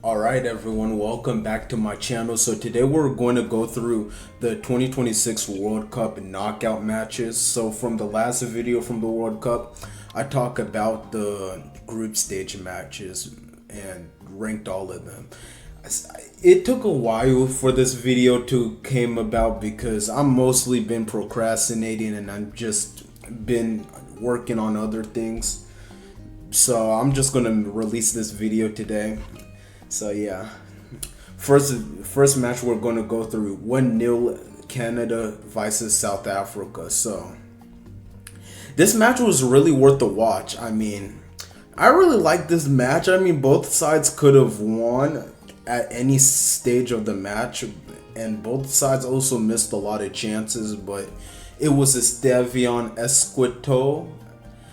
Alright everyone, welcome back to my channel. So today we're going to go through the 2026 World Cup knockout matches. So from the last video from the World Cup, I talked about the group stage matches and ranked all of them. It took a while for this video to came about because I'm mostly been procrastinating and I've just been working on other things. So I'm just gonna release this video today. So yeah, first match we're gonna go through 1-0 Canada versus South Africa. So this match was really worth the watch. I mean, I really like this match. I mean, both sides could have won at any stage of the match, and both sides also missed a lot of chances. But it was Estevian Esquito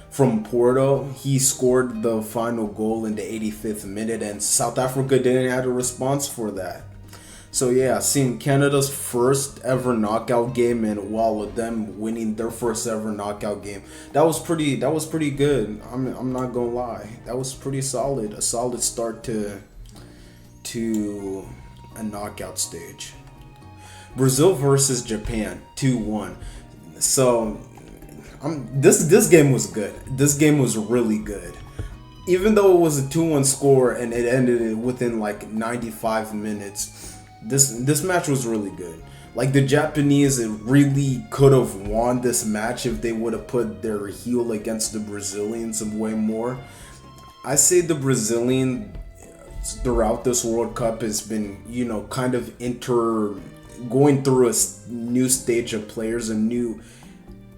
from Porto. He scored the final goal in the 85th minute, and South Africa didn't have a response for that. So yeah, seeing Canada's first ever knockout game, and while with them winning their first ever knockout game, that was pretty good. I'm not gonna lie, that was pretty solid. A solid start to a knockout stage. Brazil versus Japan, 2-1. So this game was good. This game was really good. Even though it was a 2-1 score and it ended within like 95 minutes, this match was really good. Like, the Japanese really could have won this match if they would have put their heel against the Brazilians way more. I say the Brazilian throughout this World Cup has been, kind of going through a new stage of players, a new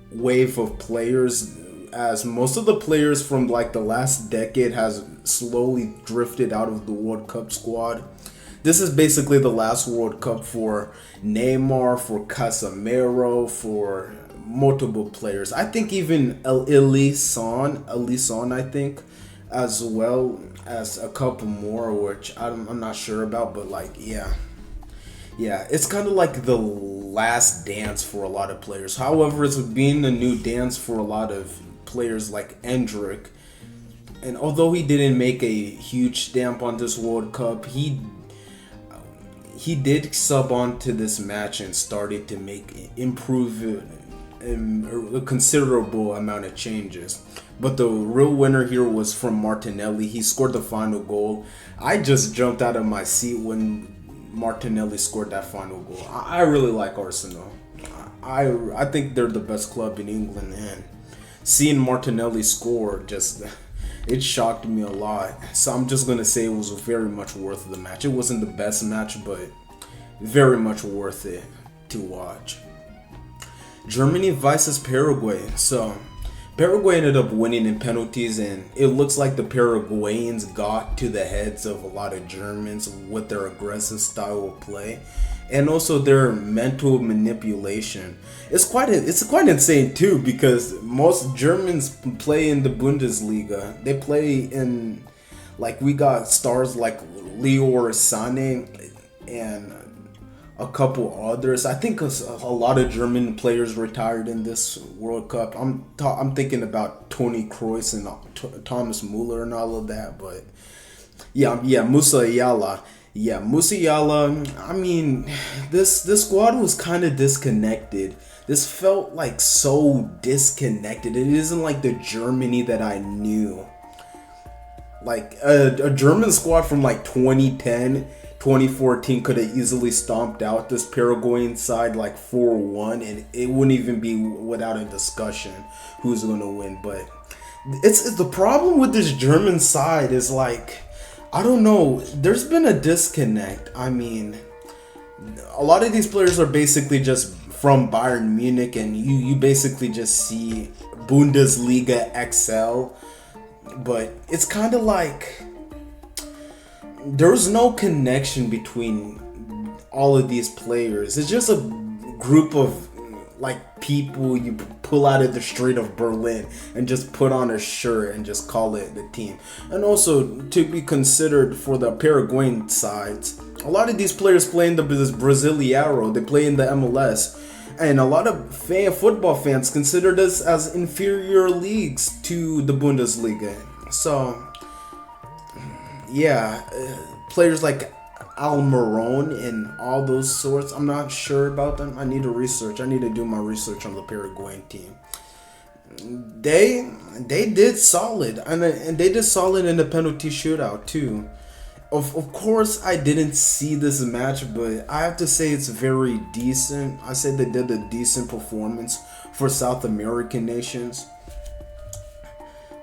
wave of players, as most of the players from like the last decade has slowly drifted out of the World Cup squad. This is basically the last World Cup for Neymar, for Casemiro, for multiple players. I think even Alisson, I think, as well as a couple more, which I'm not sure about, but like, yeah, it's kind of like the last dance for a lot of players. However, it's being a new dance for a lot of players like Endrick. And although he didn't make a huge stamp on this World Cup, he did sub on to this match and started to improve a considerable amount of changes. But the real winner here was from Martinelli. He scored the final goal. I just jumped out of my seat when Martinelli scored that final goal. I really like Arsenal. I think they're the best club in England, and seeing Martinelli score it shocked me a lot. So I'm just gonna say it was very much worth the match. It wasn't the best match, but very much worth it to watch. Germany versus Paraguay. So Paraguay ended up winning in penalties, and it looks like the Paraguayans got to the heads of a lot of Germans with their aggressive style of play, and also their mental manipulation. It's quite insane too, because most Germans play in the Bundesliga. They play in, like, we got stars like Leroy Sané and a couple others. I think a lot of German players retired in this World Cup. I'm thinking about Toni Kroos and Thomas Müller and all of that. But yeah, Musiala. Yeah, Musiala. I mean, this squad was kind of disconnected. This felt like so disconnected. It isn't like the Germany that I knew. Like a German squad from like 2010, 2014 could have easily stomped out this Paraguayan side like 4-1, and it wouldn't even be without a discussion who's going to win. But it's the problem with this German side is, like, I don't know, there's been a disconnect. I mean, a lot of these players are basically just from Bayern Munich, and you basically just see Bundesliga XL, but it's kind of like there's no connection between all of these players. It's just a group of, like, people you pull out of the street of Berlin and just put on a shirt and just call it the team. And also, to be considered for the Paraguayan sides, a lot of these players play in this Brasileiro. They play in the MLS. And a lot of football fans consider this as inferior leagues to the Bundesliga. So yeah, players like Almiron and all those sorts. I'm not sure about them. I need to research. I need to do my research on the Paraguayan team. They did solid, and they did solid in the penalty shootout too. Of course, I didn't see this match, but I have to say it's very decent. I said they did a decent performance for South American nations.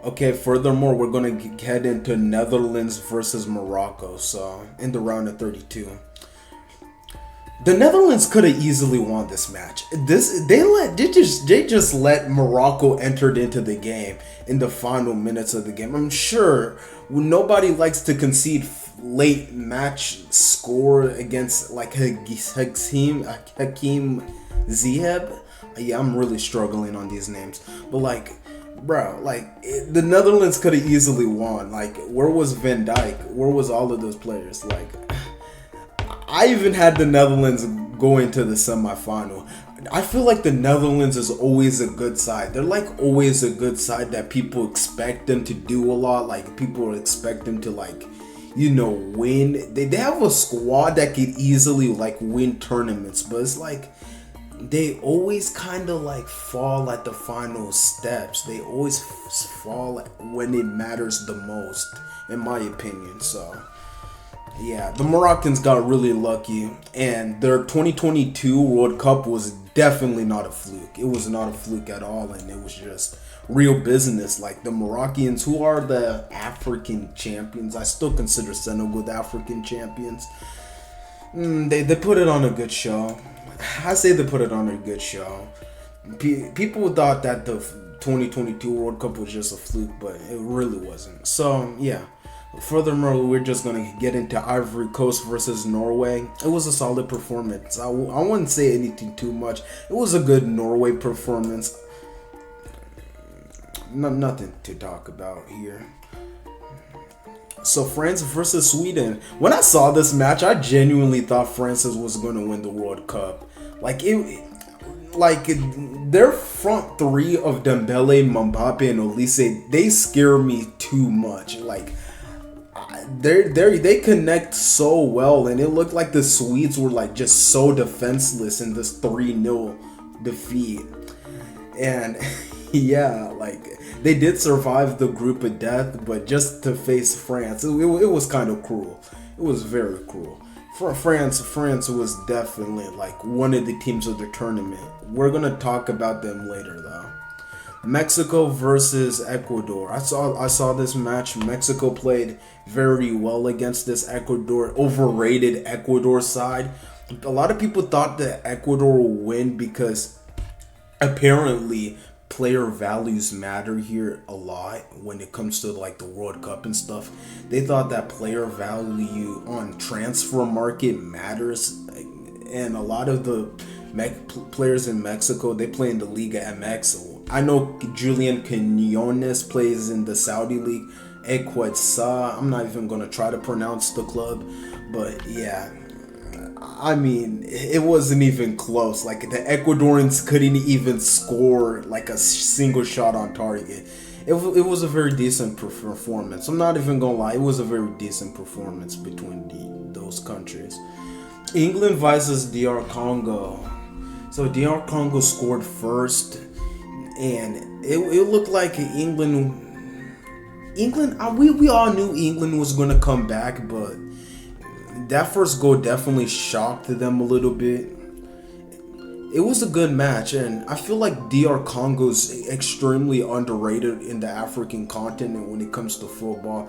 Okay, furthermore, we're going to head into Netherlands versus Morocco, so in the round of 32. The Netherlands could have easily won this match. They just let Morocco entered into the game in the final minutes of the game. I'm sure nobody likes to concede late match score against like Hakeem Ziyech. Yeah, I'm really struggling on these names, but like, bro, like the Netherlands could have easily won. Like, where was Van Dijk? Where was all of those players? Like, I even had the Netherlands going to the semifinal. I feel like the Netherlands is always a good side. They're like always a good side that people expect them to do a lot. Like, people expect them to like, you know, win. They have a squad that could easily like win tournaments, but it's like they always kind of like fall at the final steps. They always fall when it matters the most, in my opinion. So yeah, the Moroccans got really lucky, and their 2022 World Cup was definitely not a fluke. It was not a fluke at all, and it was just real business. Like, the Moroccans, who are the African champions, I still consider Senegal the African champions. They put it on a good show. I say they put it on a good show. People thought that the 2022 World Cup was just a fluke, but it really wasn't. So yeah. Furthermore, we're just going to get into Ivory Coast versus Norway. It was a solid performance. I wouldn't say anything too much. It was a good Norway performance. Nothing to talk about here. So France versus Sweden. When I saw this match, I genuinely thought France was going to win the World Cup. Like their front three of Dembele, Mbappe, and Olise, they scare me too much. Like, they connect so well, and it looked like the Swedes were like just so defenseless in this 3-0 defeat. And yeah, like, they did survive the group of death, but just to face France, it was kind of cruel. It was very cruel. For France was definitely like one of the teams of the tournament. We're gonna talk about them later though. Mexico versus Ecuador. I saw this match. Mexico played very well against this overrated Ecuador side. A lot of people thought that Ecuador will win because apparently player values matter here a lot when it comes to like the World Cup and stuff. They thought that player value on transfer market matters, and a lot of the players in Mexico, they play in the Liga MX. I know Julian Quinones plays in the Saudi League, Equadsa. I'm not even gonna try to pronounce the club, but yeah, I mean, it wasn't even close. Like, the Ecuadorians couldn't even score like a single shot on target. It was a very decent performance. I'm not even gonna lie, it was a very decent performance between those countries. England versus DR Congo. So DR Congo scored first, and it looked like England. We all knew England was gonna come back, but that first goal definitely shocked them a little bit. It was a good match, and I feel like DR Congo's extremely underrated in the African continent when it comes to football.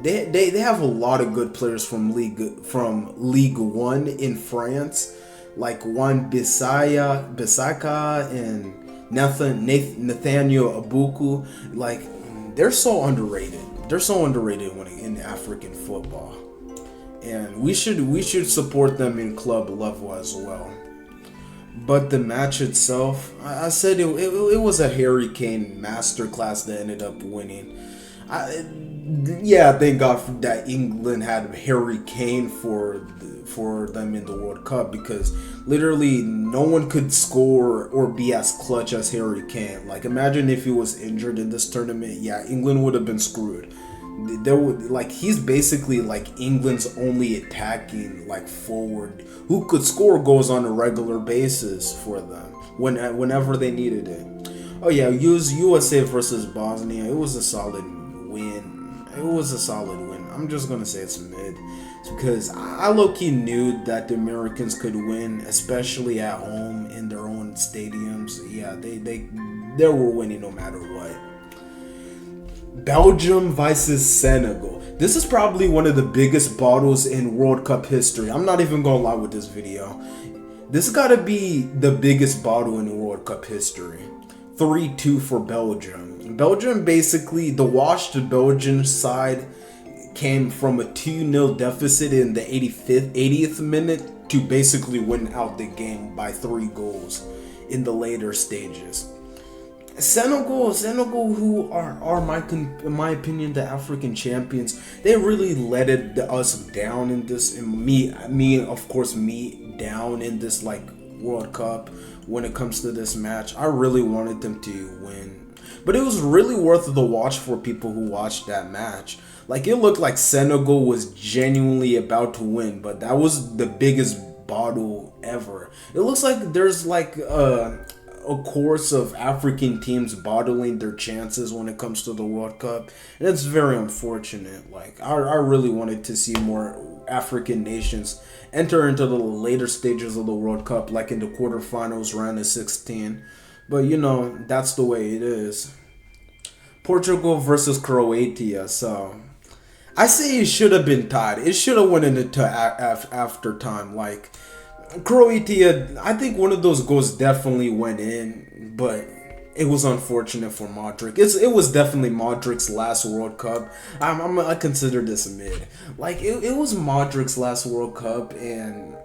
They have a lot of good players from League 1 in France, like Juan Bissaka and Nathaniel Abuku. Like, they're so underrated. They're so underrated in African football, and we should support them in club level as well. But the match itself, I said it was a Harry Kane masterclass that ended up winning. Thank God that England had Harry Kane for them in the World Cup, because literally no one could score or be as clutch as Harry Kane. Like, imagine if he was injured in this tournament. Yeah, England would have been screwed. There would like he's basically like England's only attacking like forward who could score goals on a regular basis for them whenever they needed it. Oh yeah, use USA versus Bosnia. It was a solid win. It was a solid win. I'm just gonna say it's mid. It's because I low-key knew that the Americans could win, especially at home in their own stadiums. Yeah, they were winning no matter what. Belgium versus Senegal. This is probably one of the biggest battles in World Cup history. I'm not even gonna lie with this video. This gotta be the biggest battle in World Cup history. 3-2 for Belgium. Belgium basically, the washed Belgian side came from a 2-0 deficit in the 80th minute to basically win out the game by 3 goals in the later stages. Senegal, who are in my opinion the African champions, they really let us down in this, and me down in this like World Cup when it comes to this match. I really wanted them to win, but it was really worth the watch for people who watched that match. Like it looked like Senegal was genuinely about to win, but that was the biggest battle ever. It looks like there's like a course of African teams bottling their chances when it comes to the World Cup, and it's very unfortunate. Like I really wanted to see more African nations enter into the later stages of the World Cup, like in the quarterfinals, round of 16. But you know, that's the way it is. Portugal versus Croatia. So I say it should have been tied. It should have went into after time. Like Croatia, I think one of those goals definitely went in, but it was unfortunate for Modric. It was definitely Modric's last World Cup. I consider this mid. Like it was Modric's last World Cup, and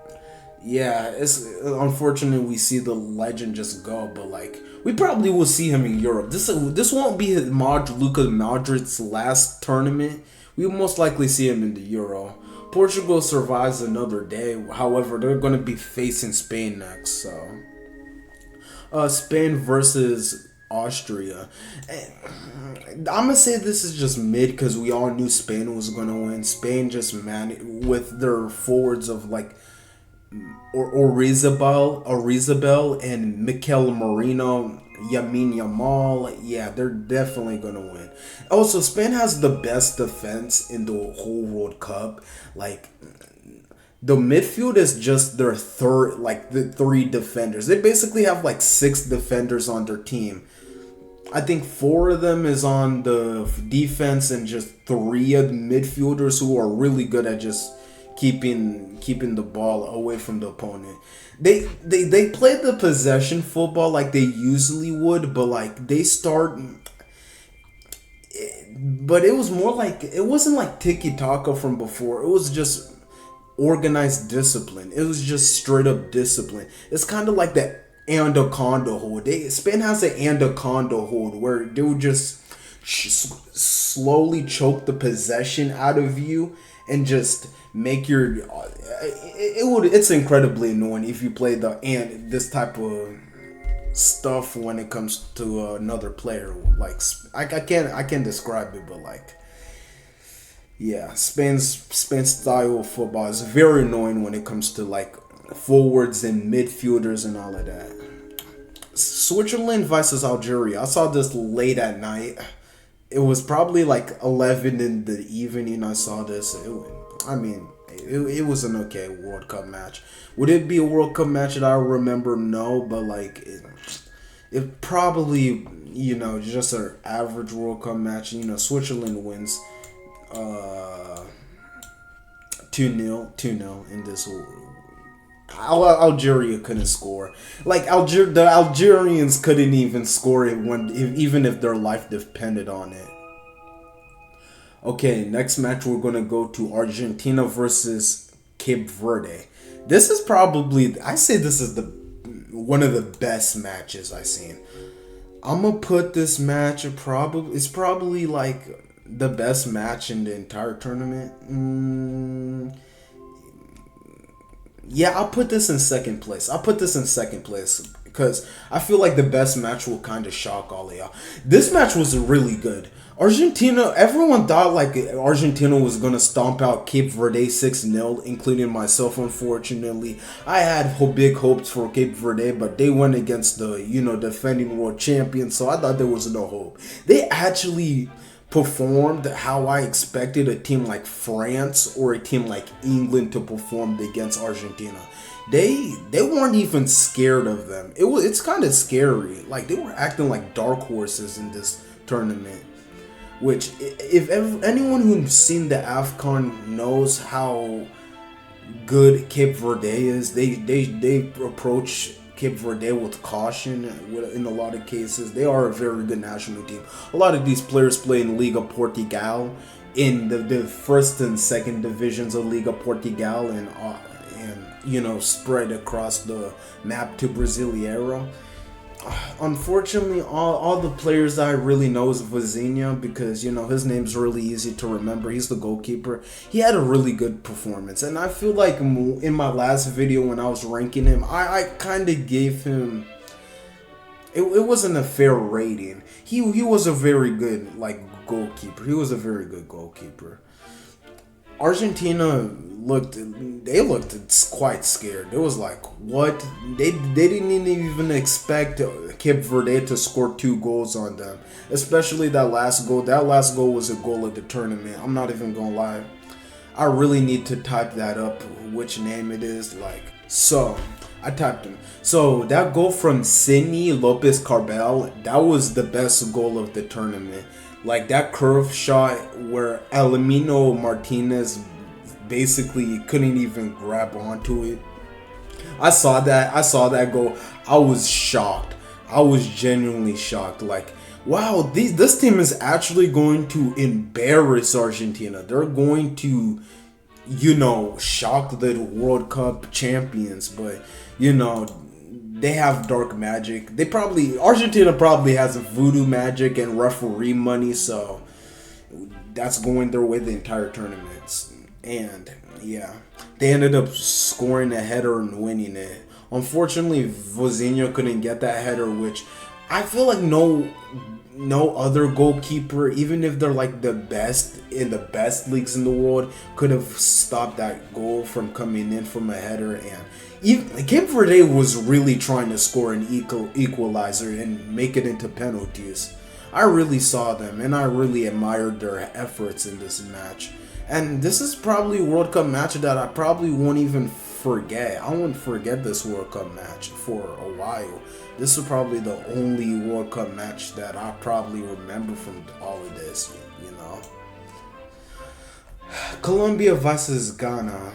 yeah, it's unfortunate we see the legend just go. But like we probably will see him in Europe. This won't be Luka Modric's last tournament. We will most likely see him in the Euro. Portugal survives another day. However, they're going to be facing Spain next. So, Spain versus Austria. I'm going to say this is just mid because we all knew Spain was going to win. Spain just with their forwards of like Orizabal and Mikel Merino, Yamin Yamal, yeah, they're definitely gonna win. Also, Spain has the best defense in the whole World Cup. Like, the midfield is just their third, like the 3 defenders. They basically have like 6 defenders on their team. I think 4 of them is on the defense and just 3 of the midfielders who are really good at just keeping the ball away from the opponent. They play the possession football like they usually would, but like they start. But it was more like it wasn't like tiki taka from before. It was just organized discipline. It was just straight up discipline. It's kind of like the anaconda hold. Spain has an anaconda hold where they would just slowly choke the possession out of you and just make your it's incredibly annoying if you play this type of stuff when it comes to another player. Like I can't describe it, but like yeah, Spain's style of football is very annoying when it comes to like forwards and midfielders and all of that. Switzerland versus Algeria. I saw this late at night. It was probably like 11 in the evening. I saw this. It was an okay World Cup match. Would it be a World Cup match that I remember? No, but like it probably, you know, just an average World Cup match. You know, Switzerland wins 2-0 in this. Algeria couldn't score. Like the Algerians couldn't even score it even if their life depended on it. Okay, next match we're gonna go to Argentina versus Cape Verde. This is probably, I say this is one of the best matches I've seen. I'm gonna put this match it's probably like the best match in the entire tournament. Yeah, I'll put this in second place. Because because I feel like the best match will kind of shock all of y'all. This match was really good. Argentina, everyone thought like Argentina was going to stomp out Cape Verde 6-0, including myself, unfortunately. I had big hopes for Cape Verde, but they went against the, defending world champions, so I thought there was no hope. They actually performed how I expected a team like France or a team like England to perform against Argentina. They weren't even scared of them. It's kind of scary. Like, they were acting like dark horses in this tournament. Which, if anyone who's seen the AFCON knows how good Cape Verde is, they approach Cape Verde with caution in a lot of cases. They are a very good national team. A lot of these players play in Liga Portugal, in the first and second divisions of Liga Portugal, and spread across the map to Brasileiro. Unfortunately, all the players I really know is Vizinha, because his name's really easy to remember. He's the goalkeeper. He had a really good performance, and I feel like in my last video when I was ranking him, I kind of gave him, it wasn't a fair rating. He was a very good goalkeeper. He was a very good goalkeeper. Argentina looked quite scared. It was like, what? They didn't even expect Cape Verde to score 2 goals on them, especially that last goal. That last goal was a goal of the tournament. I'm not even gonna lie. I really need to type that up, which name it is. So I typed him. So that goal from Sidney Lopez Carbel, that was the best goal of the tournament. Like, that curve shot where Elimino Martinez basically couldn't even grab onto it. I saw that goal. I was shocked. I was genuinely shocked. Like, wow, this team is actually going to embarrass Argentina. They're going to, shock the World Cup champions. But, they have dark magic. Argentina probably has voodoo magic and referee money, so that's going their way the entire tournament. And yeah, they ended up scoring a header and winning it. Unfortunately, Vizinha couldn't get that header, which I feel like no other goalkeeper, even if they're like the best in the best leagues in the world, could have stopped that goal from coming in from a header. And Cape Verde was really trying to score an equalizer and make it into penalties. I really saw them, and I really admired their efforts in this match. And this is probably a World Cup match that I probably won't even forget. I won't forget this World Cup match for a while. This is probably the only World Cup match that I probably remember from all of this, Colombia versus Ghana.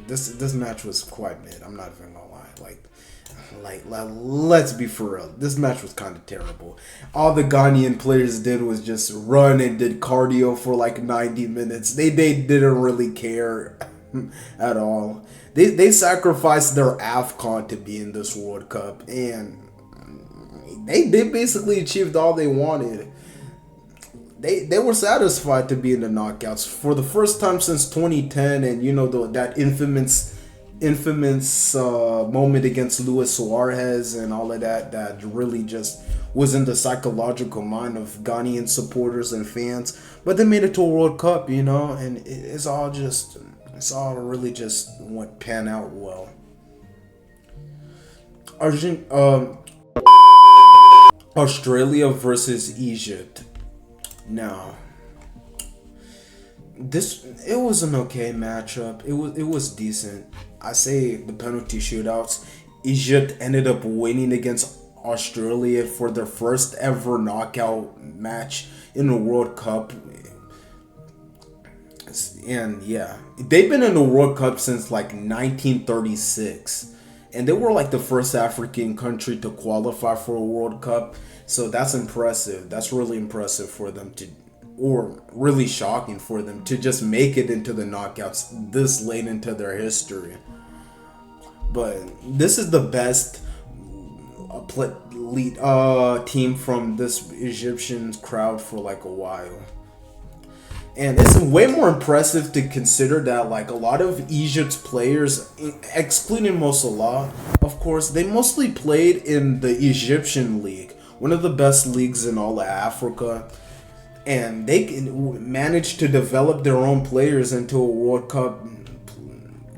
This match was quite mid. I'm not even gonna lie. Like, let's be for real. This match was kind of terrible. All the Ghanaian players did was just run and did cardio for like 90 minutes. They didn't really care at all. They sacrificed their AFCON to be in this World Cup, and they basically achieved all they wanted. They were satisfied to be in the knockouts for the first time since 2010, and that infamous moment against Luis Suarez and all of that really just was in the psychological mind of Ghanaian supporters and fans. But they made it to a World Cup, and it's all really just went pan out well. Australia versus Egypt. Now, it was an okay matchup. It was decent. I say the penalty shootouts. Egypt ended up winning against Australia for their first ever knockout match in the World Cup. And yeah, they've been in the World Cup since like 1936. And they were like the first African country to qualify for a World Cup. So that's impressive. That's really impressive for them or really shocking for them to just make it into the knockouts this late into their history. But this is the best team from this Egyptian crowd for like a while. And it's way more impressive to consider that like a lot of Egypt's players, excluding Mo Salah, of course, they mostly played in the Egyptian league, one of the best leagues in all of Africa. And they managed to develop their own players into a World Cup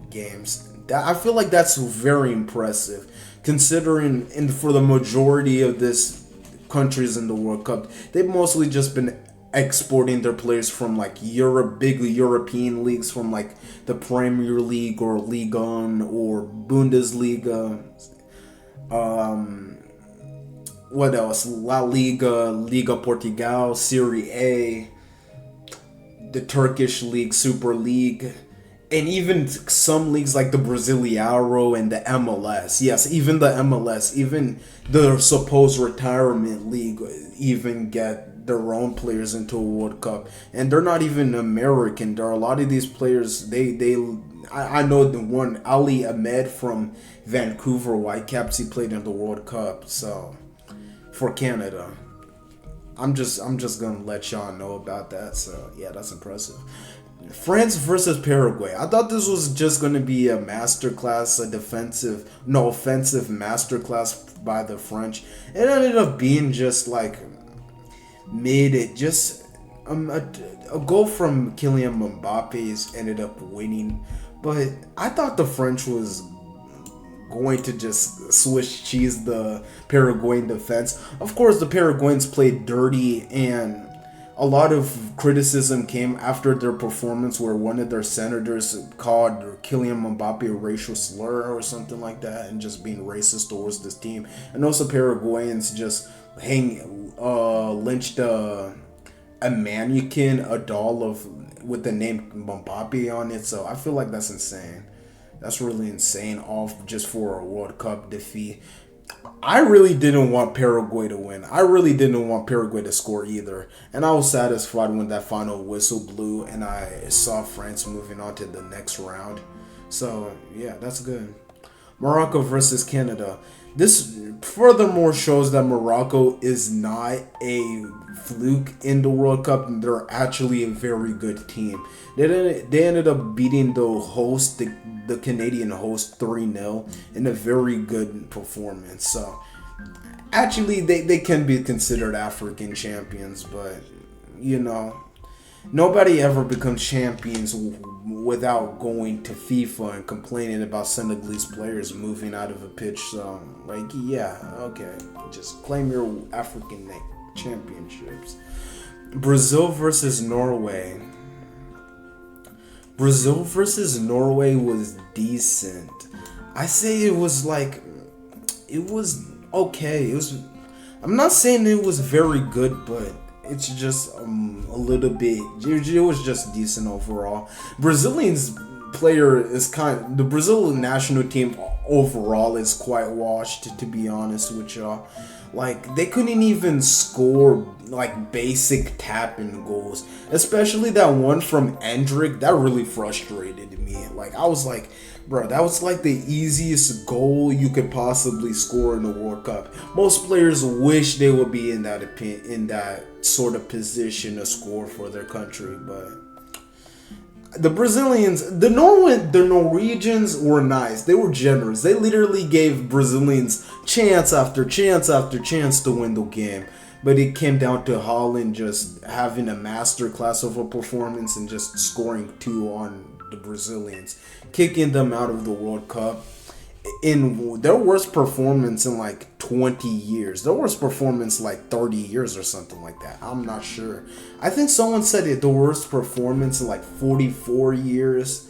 games. I feel like that's very impressive, considering for the majority of this countries in the World Cup, they've mostly just been exporting their players from like Europe, big European leagues, from like the Premier League or Ligue 1 or Bundesliga. What else? La Liga, Liga Portugal, Serie A, the Turkish League, Super League, and even some leagues like the Brasileiro and the MLS. Yes, even the MLS, even the supposed retirement league, even get their own players into a World Cup, and they're not even American. There are a lot of these players. I know the one Ali Ahmed from Vancouver Whitecaps. He played in the World Cup, so for Canada. I'm just gonna let y'all know about that. So yeah, that's impressive. France versus Paraguay. I thought this was just gonna be a masterclass, offensive masterclass by the French. It ended up being just like a goal from Kylian Mbappe's ended up winning, but I thought the French was going to just Swiss cheese the Paraguayan defense. Of course, the Paraguayans played dirty, and a lot of criticism came after their performance where one of their senators called Kylian Mbappe a racial slur or something like that, and just being racist towards this team. And also Paraguayans just lynched a mannequin, a doll with the name Mbappe on it. So I feel like that's insane. That's really insane, all just for a World Cup defeat. I really didn't want Paraguay to win. I really didn't want Paraguay to score either. And I was satisfied when that final whistle blew and I saw France moving on to the next round. So, yeah, that's good. Morocco versus Canada. This furthermore shows that Morocco is not a fluke in the World Cup. They're actually a very good team. They ended up beating the Canadian host 3-0 in a very good performance. So actually they can be considered African champions, but you know, nobody ever becomes champions without going to FIFA and complaining about Senegalese players moving out of a pitch. So like, yeah, okay, just claim your African championships. Brazil versus Norway. Brazil versus Norway was decent. I say it was okay. I'm not saying it was very good, but it's just a little bit. It was just decent overall. The Brazil national team overall is quite washed, to be honest with y'all. Like, they couldn't even score like basic tap-in goals, especially that one from Endrick. That really frustrated me. Like, I was like, bro, that was like the easiest goal you could possibly score in the World Cup. Most players wish they would be in that sort of position to score for their country, but the Brazilians, the Norwegians were nice. They were generous. They literally gave Brazilians chance after chance after chance to win the game. But it came down to Holland just having a masterclass of a performance and just scoring 2 on the Brazilians, kicking them out of the World Cup in their worst performance in like 20 years. Their worst performance like 30 years or something like that. I'm not sure. I think someone said it, the worst performance in like 44 years.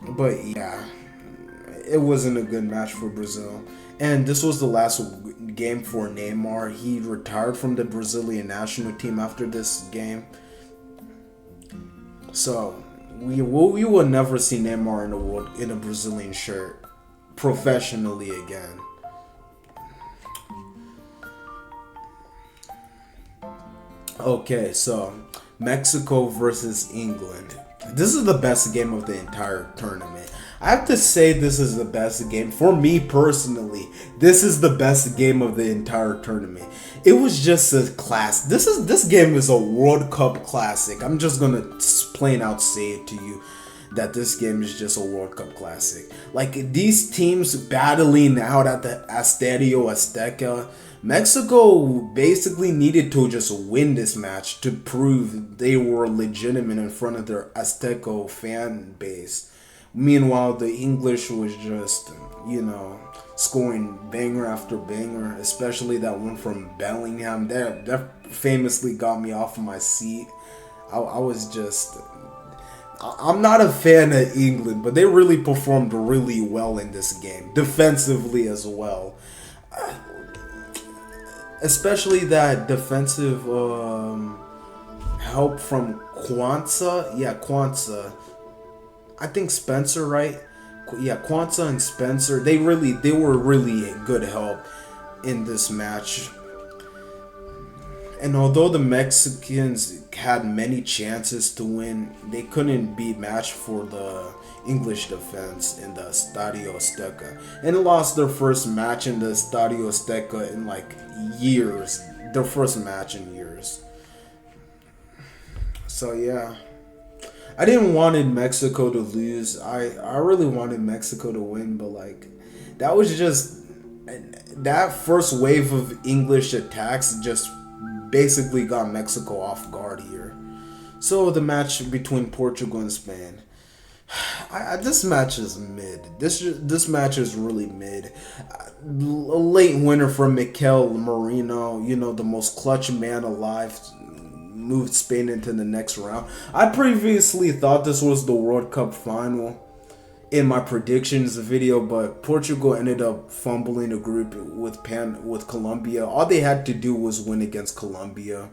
But yeah, it wasn't a good match for Brazil. And this was the last game for Neymar. He retired from the Brazilian national team after this game. So we will never see Neymar in a Brazilian shirt professionally again. Okay, so Mexico versus England. This is the best game of the entire tournament. I have to say this is the best game. For me personally, this is the best game of the entire tournament. It was just a class. This game is a World Cup classic. I'm just gonna plain out say it to you that this game is just a World Cup classic. Like these teams battling out at the Estadio Azteca. Mexico basically needed to just win this match to prove they were legitimate in front of their Azteco fan base. Meanwhile, the English was just, scoring banger after banger, especially that one from Bellingham. That famously got me off of my seat. I was just... I'm not a fan of England, but they really performed really well in this game, defensively as well. Especially that defensive help from Kwanzaa. Yeah, Kwanzaa. I think Spencer, right? Yeah, Kwanzaa and Spencer. They were really good help in this match. And although the Mexicans had many chances to win, they couldn't be matched for the English defense in the Estadio Azteca. And lost their first match in the Estadio Azteca in like years. Their first match in years. So yeah. I didn't wanted Mexico to lose. I really wanted Mexico to win, but like that was just that first wave of English attacks just basically got Mexico off guard here. So the match between Portugal and Spain. This match is mid. This match is really mid. A late winner from Mikel Merino, the most clutch man alive, moved Spain into the next round. I previously thought this was the World Cup final in my predictions video, but Portugal ended up fumbling a group with Colombia. All they had to do was win against Colombia.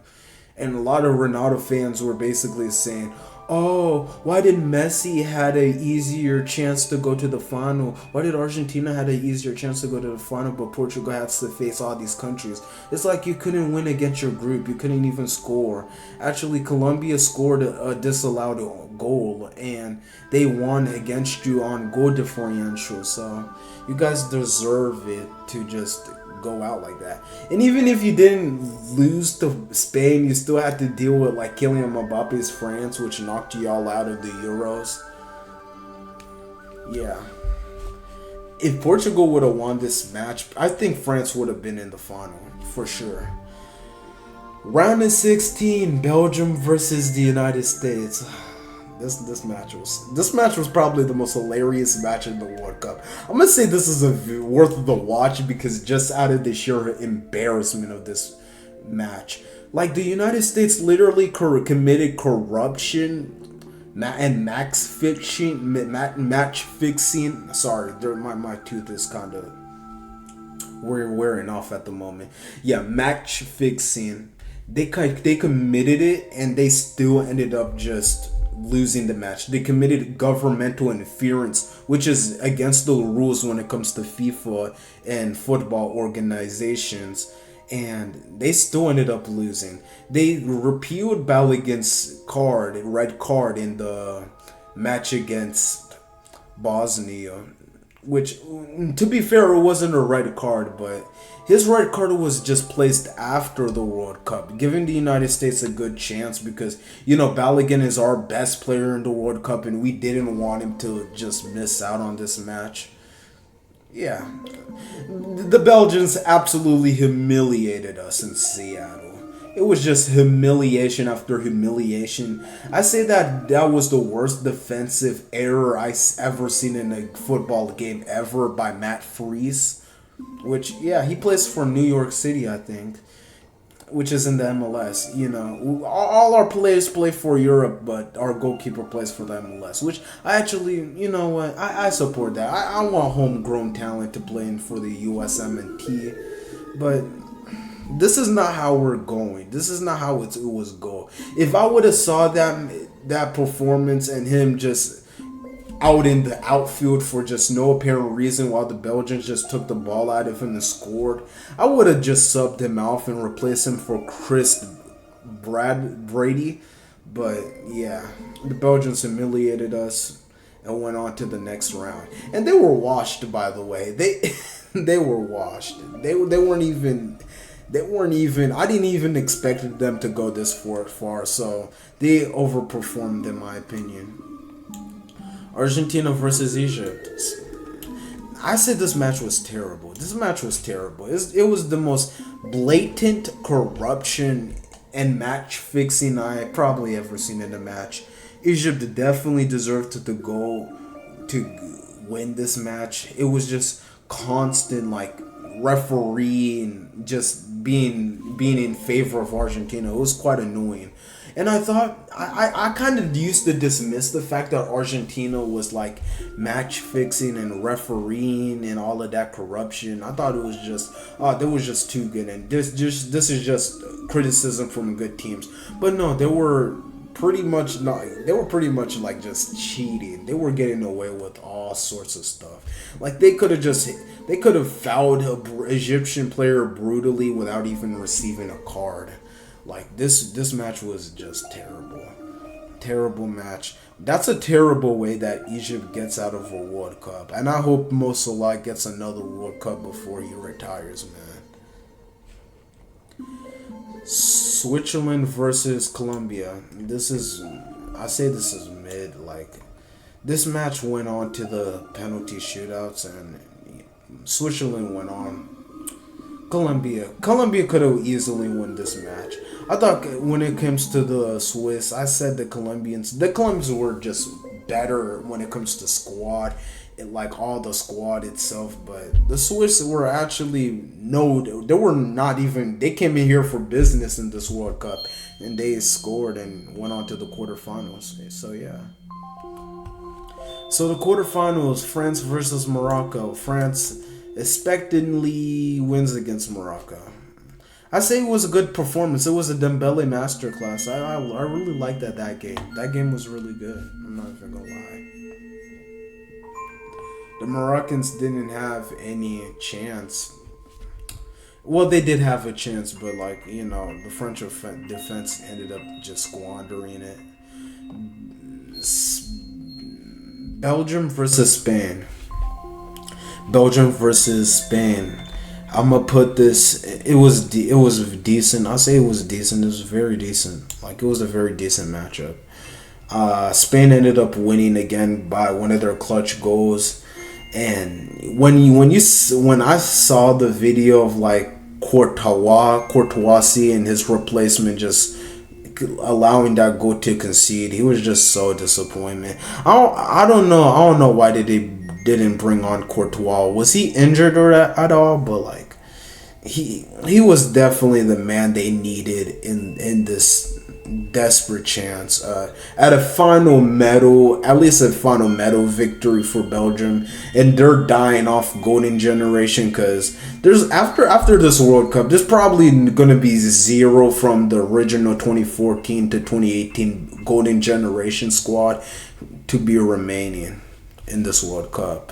And a lot of Ronaldo fans were basically saying, oh, why did Messi had an easier chance to go to the final? Why did Argentina had an easier chance to go to the final, but Portugal has to face all these countries? It's like you couldn't win against your group. You couldn't even score. Actually, Colombia scored a disallowed goal, and they won against you on goal differential. So you guys deserve it to just go out like that. And even if you didn't lose to Spain, you still had to deal with like Kylian Mbappe's France, which knocked you all out of the Euros. Yeah. If Portugal would have won this match, I think France would have been in the final for sure. Round of 16, Belgium versus the United States. This match was probably the most hilarious match in the World Cup. I'm gonna say this is worth the watch because just out of the sheer embarrassment of this match, like the United States literally committed corruption and match fixing. Sorry, my tooth is kind of wearing off at the moment. Yeah, match fixing. They committed it and they still ended up just losing the match. They committed governmental interference, which is against the rules when it comes to FIFA and football organizations, and they still ended up losing. They repealed Balogun's red card in the match against Bosnia, which, to be fair, it wasn't a red card, but his red card was just placed after the World Cup, giving the United States a good chance because, Balogun is our best player in the World Cup and we didn't want him to just miss out on this match. Yeah. The Belgians absolutely humiliated us in Seattle. It was just humiliation after humiliation. I say that was the worst defensive error I ever seen in a football game ever by Matt Freese. Which, yeah, he plays for New York City, I think, which is in the MLS. All our players play for Europe, but our goalkeeper plays for the MLS, which I actually, I support that. I want homegrown talent to play for the USMNT, but this is not how we're going. This is not how it was going. If I would have saw that performance and him just out in the outfield for just no apparent reason while the Belgians just took the ball out of him and scored, I would have just subbed him off and replaced him for Chris Brady. But yeah, the Belgians humiliated us. and went on to the next round. And they were washed, by the way. They were washed. They weren't even. I didn't even expect them to go this far. So they overperformed, in my opinion. Argentina versus Egypt. I said this match was terrible. It was the most blatant corruption and match fixing I probably ever seen in a match. Egypt definitely deserved to go to win this match. It was just constant like refereeing just being in favor of Argentina. It was quite annoying. And I thought I kind of used to dismiss the fact that Argentina was like match fixing and refereeing and all of that corruption. I thought it was just they was just too good, and this is just criticism from good teams. But no, they were pretty much like just cheating. They were getting away with all sorts of stuff. Like they could have fouled an Egyptian player brutally without even receiving a card. Like this match was just terrible match. That's a terrible way that Egypt gets out of a World Cup, and I hope Mo Salah gets another World Cup before he retires, man. Switzerland versus Colombia. This is mid. Like this match went on to the penalty shootouts, and Switzerland went on. Colombia could have easily won this match. I thought when it comes to the Swiss, I said the Colombians were just better when it comes to squad, like all the squad itself. But the Swiss were actually they came in here for business in this World Cup, and they scored and went on to the quarterfinals. So yeah. So the quarterfinals, France versus Morocco. France expectantly wins against Morocco. I say it was a good performance. It was a Dembele masterclass. I really liked that game. That game was really good. I'm not even gonna lie. The Moroccans didn't have any chance. Well, they did have a chance, but the French defense ended up just squandering it. Belgium versus Spain. I'm gonna put this. It was decent. I'll say it was decent. It was very decent. Like it was a very decent matchup. Spain ended up winning again by one of their clutch goals. And when I saw the video of like Courtois and his replacement just allowing that goal to concede, he was just so disappointed. I don't know why they didn't bring on Courtois. Was he injured or at all? But like he was definitely the man they needed in this desperate chance at least a final medal victory for Belgium, and they're dying off golden generation because there's after this World Cup there's probably gonna be zero from the original 2014 to 2018 golden generation squad to be remaining in this World Cup.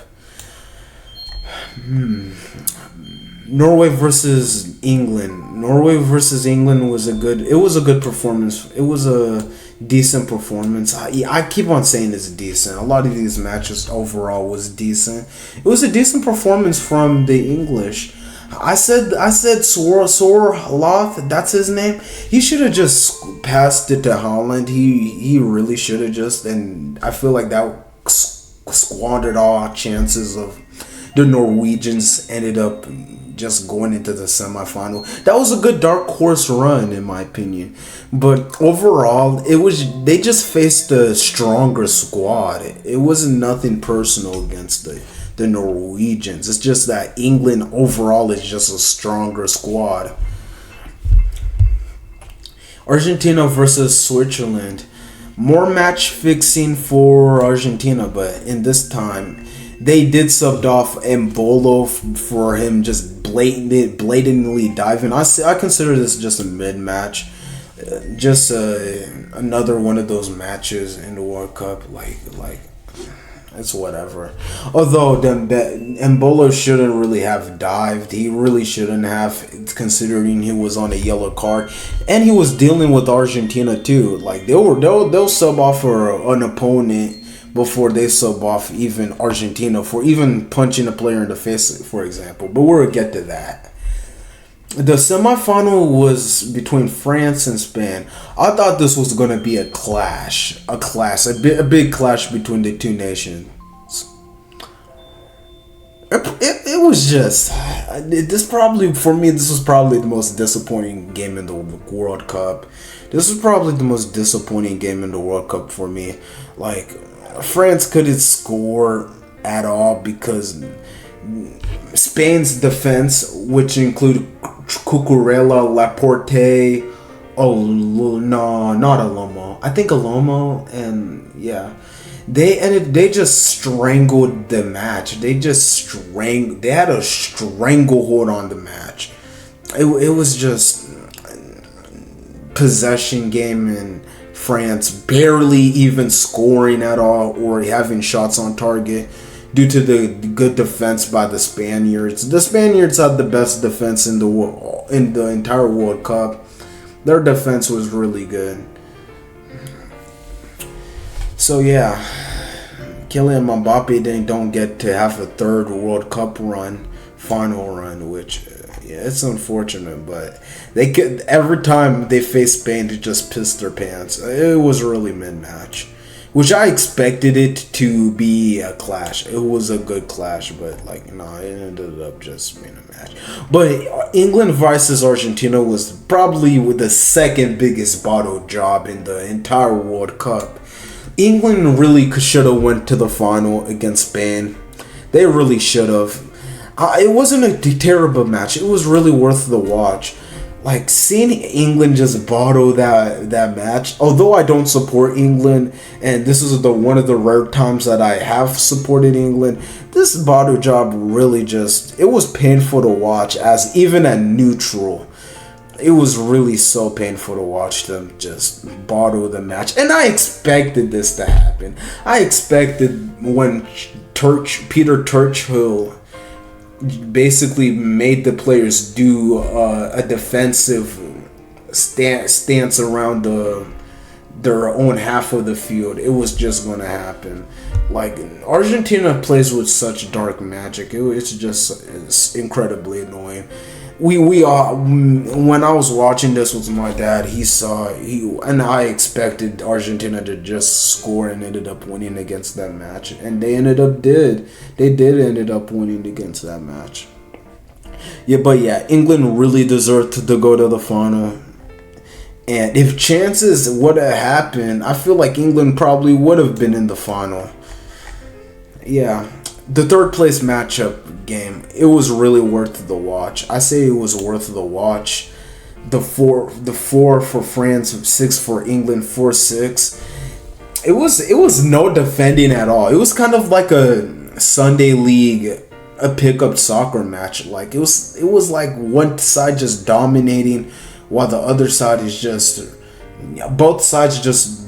Norway versus England. Was a good performance. It was a decent performance. I keep on saying it's decent. A lot of these matches overall was decent. It was a decent performance from the English. I said Sorloth, that's his name. He should have just passed it to Holland. He really should have just, and I feel like that squandered all chances of the Norwegians ended up just going into the semifinal. That was a good dark horse run in my opinion, but overall they just faced a stronger squad. It wasn't nothing personal against the Norwegians. It's just that England overall is just a stronger squad. Argentina versus Switzerland. More match fixing for Argentina, but in this time they did subbed off Embolo for him just blatantly diving. I consider this just a mid match, just another one of those matches in the World Cup. Like it's whatever. Although Embolo shouldn't really have dived. He really shouldn't have, considering he was on a yellow card and he was dealing with Argentina too. Like they'll sub off for an opponent before they sub off even Argentina for even punching a player in the face, for example. But we'll get to that. The semifinal was between France and Spain. I thought this was going to be a big clash between the two nations. It was just this was probably the most disappointing game in the World Cup. This was probably the most disappointing game in the World Cup for me. Like, France couldn't score at all because Spain's defense, which included Cucurella, Laporte, no, not Alomo. I think Alomo, and yeah. They just strangled the match. They had a stranglehold on the match. It was just possession game, and France barely even scoring at all or having shots on target due to the good defense by the Spaniards. The Spaniards had the best defense in the entire World Cup. Their defense was really good. So yeah, Kylian Mbappe don't get to have a third World Cup final run, which it's unfortunate. But they could, every time they face Spain, they just piss their pants. It was really mid-match, which I expected it to be a clash. It was a good clash, but it ended up just being a match. But England versus Argentina was probably the second biggest bottle job in the entire World Cup. England really should have went to the final against Spain. They really should have. It wasn't a terrible match. It was really worth the watch. Like, seeing England just bottle that match. Although I don't support England, and this is one of the rare times that I have supported England, this bottle job really it was painful to watch. As even a neutral, it was really so painful to watch them just bottle the match. And I expected this to happen. I expected when Peter Churchill basically made the players do a defensive stance around their own half of the field. It was just going to happen. Like, Argentina plays with such dark magic. It's incredibly annoying. When I was watching this with my dad, and I expected Argentina to just score and ended up winning against that match, and they ended up winning against that match. England really deserved to go to the final, and if chances would have happened, I feel like England probably would have been in the final. Yeah. The third place matchup game, it was really worth the watch. I say it was worth the watch. The four for France, 6 for England, 4-6. It was no defending at all. It was kind of like a Sunday league, a pickup soccer match. Like, it was like one side just dominating, while the other side is both sides just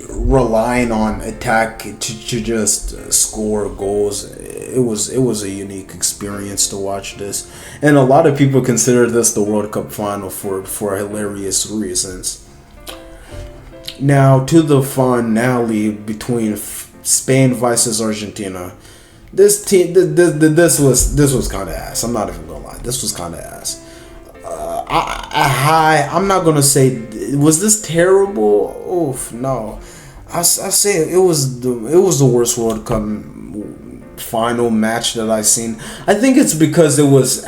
relying on attack to just score goals. It was a unique experience to watch this, and a lot of people consider this the World Cup final for hilarious reasons. Now to the finale between Spain versus Argentina. This was kind of ass. I'm not even gonna lie. This was kind of ass. I'm not gonna say was this terrible. Oof, no. I say it was the worst World Cup final match that I've seen. I think it's because it was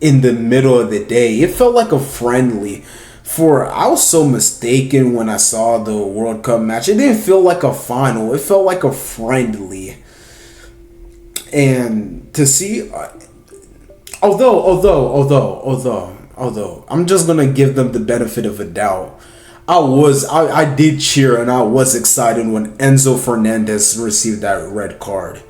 in the middle of the day. It felt like a friendly. I was so mistaken when I saw the World Cup match. It didn't feel like a final. It felt like a friendly. And to see, although I'm just gonna give them the benefit of a doubt. I did cheer and I was excited when Enzo Fernandez received that red card.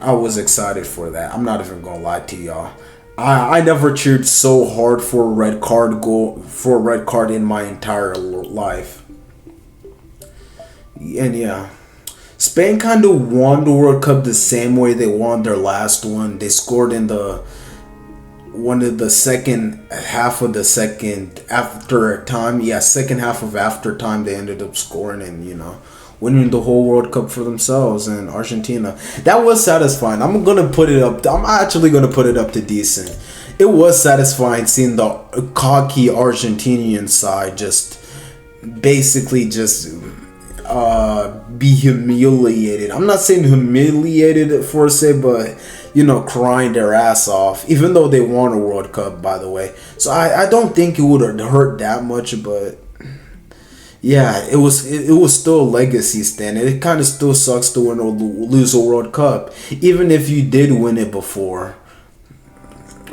I was excited for that. I'm not even gonna lie to y'all. I never cheered so hard for a red card in my entire life. And yeah, Spain kind of won the World Cup the same way they won their last one. They scored in the second half of after time. Yeah, second half of after time they ended up scoring and winning the whole World Cup for themselves and Argentina. That was satisfying. I'm actually gonna put it up to decent. It was satisfying seeing the cocky Argentinian side just basically just be humiliated. I'm not saying humiliated for se, but crying their ass off, even though they won a World Cup, by the way. So I don't think it would have hurt that much, but yeah, it was still a legacy stand. It kind of still sucks to win or lose a World Cup, even if you did win it before.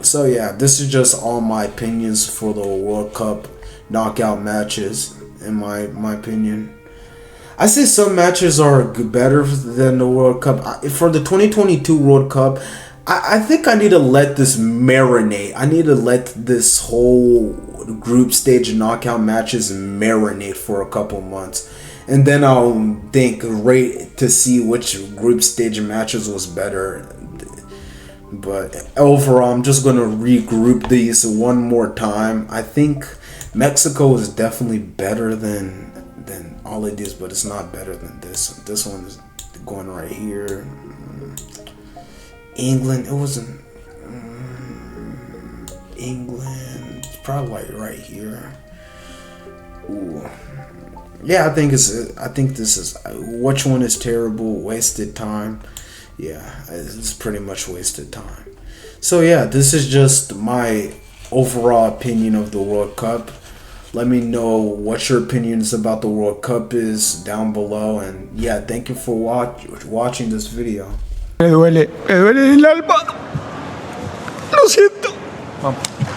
So yeah, this is just all my opinions for the World Cup knockout matches. In my opinion, I say some matches are better than the World Cup. For the 2022 World Cup, I think I need to let this marinate. I need to let this whole group stage knockout matches marinate for a couple months. And then I'll rate to see which group stage matches was better. But overall, I'm just going to regroup these one more time. I think Mexico is definitely better than all of these, but it's not better than this. This one is going right here. England, it wasn't England. It's probably like right here. Ooh. Yeah, I think this is which one is terrible, wasted time. Yeah, it's pretty much wasted time. So yeah, this is just my overall opinion of the World Cup. Let me know what your opinions about the World Cup is down below. And yeah, thank you for watching this video. Me duele el alma. Lo siento. Vamos.